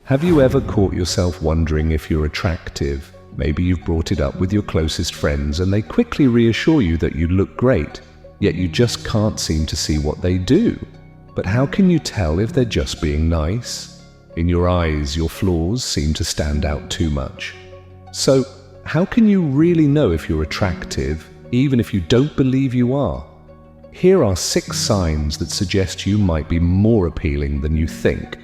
Have you ever caught yourself wondering if you're attractive? Maybe you've brought it up with your closest friends and they quickly reassure you that you look great, yet you just can't seem to see what they do. But how can you tell if they're just being nice? In your eyes, your flaws seem to stand out too much. So, how can you really know if you're attractive, even if you don't believe you are? Here are 6 signs that suggest you might be more appealing than you think.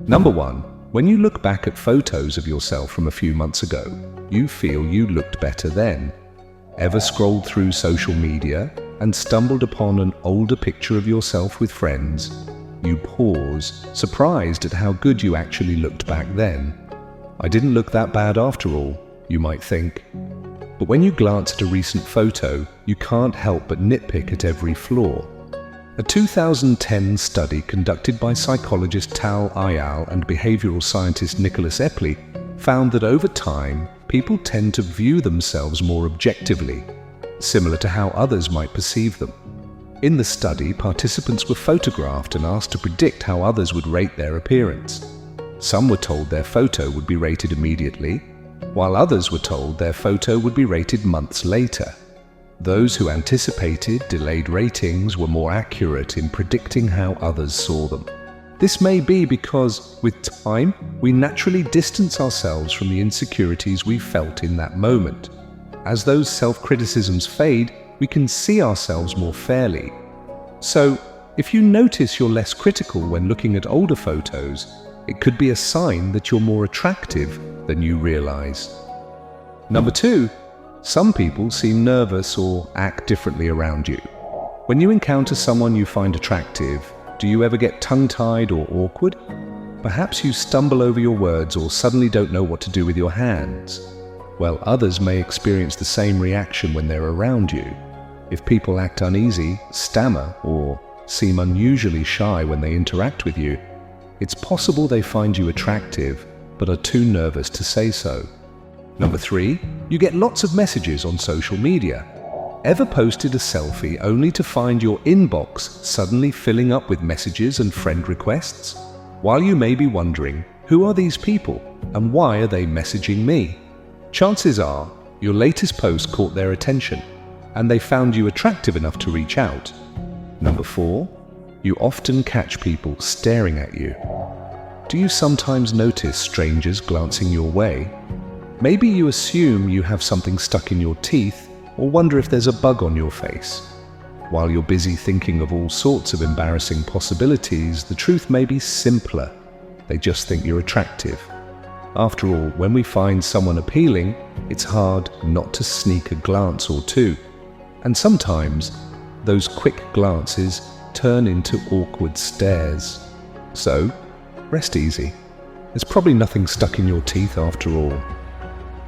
Number 1. When you look back at photos of yourself from a few months ago, you feel you looked better then. Ever scrolled through social media and stumbled upon an older picture of yourself with friends? You pause, surprised at how good you actually looked back then. I didn't look that bad after all, you might think. But when you glance at a recent photo, you can't help but nitpick at every flaw. A 2010 study conducted by psychologist Tal Ayal and behavioral scientist Nicholas Epley found that over time, people tend to view themselves more objectively, similar to how others might perceive them. In the study, participants were photographed and asked to predict how others would rate their appearance. Some were told their photo would be rated immediately, while others were told their photo would be rated months later. Those who anticipated delayed ratings were more accurate in predicting how others saw them. This may be because, with time, we naturally distance ourselves from the insecurities we felt in that moment. As those self-criticisms fade, we can see ourselves more fairly. So, if you notice you're less critical when looking at older photos, it could be a sign that you're more attractive than you realize. Number 2. Some people seem nervous or act differently around you. When you encounter someone you find attractive, do you ever get tongue-tied or awkward? Perhaps you stumble over your words or suddenly don't know what to do with your hands. Well, others may experience the same reaction when they're around you. If people act uneasy, stammer, or seem unusually shy when they interact with you, it's possible they find you attractive, but are too nervous to say so. Number 3, you get lots of messages on social media. Ever posted a selfie only to find your inbox suddenly filling up with messages and friend requests? While you may be wondering, who are these people and why are they messaging me? Chances are, your latest post caught their attention and they found you attractive enough to reach out. Number 4, you often catch people staring at you. Do you sometimes notice strangers glancing your way? Maybe you assume you have something stuck in your teeth or wonder if there's a bug on your face. While you're busy thinking of all sorts of embarrassing possibilities, the truth may be simpler. They just think you're attractive. After all, when we find someone appealing, it's hard not to sneak a glance or two. And sometimes, those quick glances turn into awkward stares. So, rest easy. There's probably nothing stuck in your teeth after all.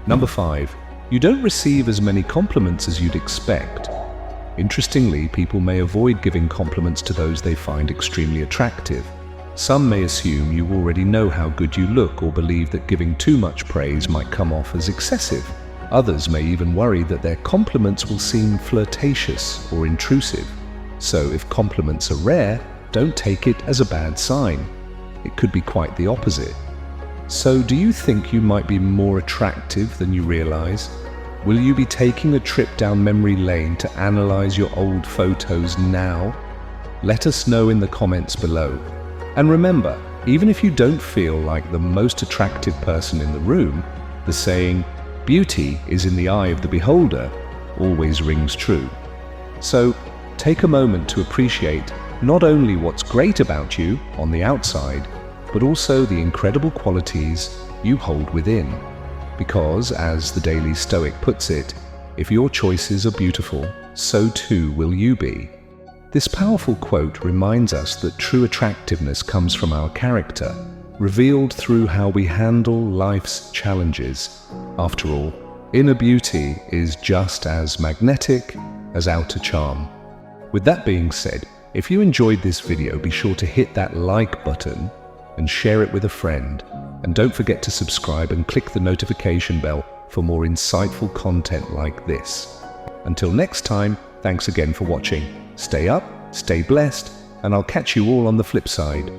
Number 5. You don't receive as many compliments as you'd expect. Interestingly, people may avoid giving compliments to those they find extremely attractive. Some may assume you already know how good you look or believe that giving too much praise might come off as excessive. Others may even worry that their compliments will seem flirtatious or intrusive. So if compliments are rare, don't take it as a bad sign. It could be quite the opposite. So do you think you might be more attractive than you realize? Will you be taking a trip down memory lane to analyze your old photos now? Let us know in the comments below. And remember, even if you don't feel like the most attractive person in the room, the saying, "Beauty is in the eye of the beholder," always rings true. So take a moment to appreciate not only what's great about you on the outside, but also the incredible qualities you hold within. Because, as the Daily Stoic puts it, if your choices are beautiful, so too will you be. This powerful quote reminds us that true attractiveness comes from our character, revealed through how we handle life's challenges. After all, inner beauty is just as magnetic as outer charm. With that being said, if you enjoyed this video, be sure to hit that like button and share it with a friend. And don't forget to subscribe and click the notification bell for more insightful content like this. Until next time, thanks again for watching. Stay up, stay blessed, and I'll catch you all on the flip side.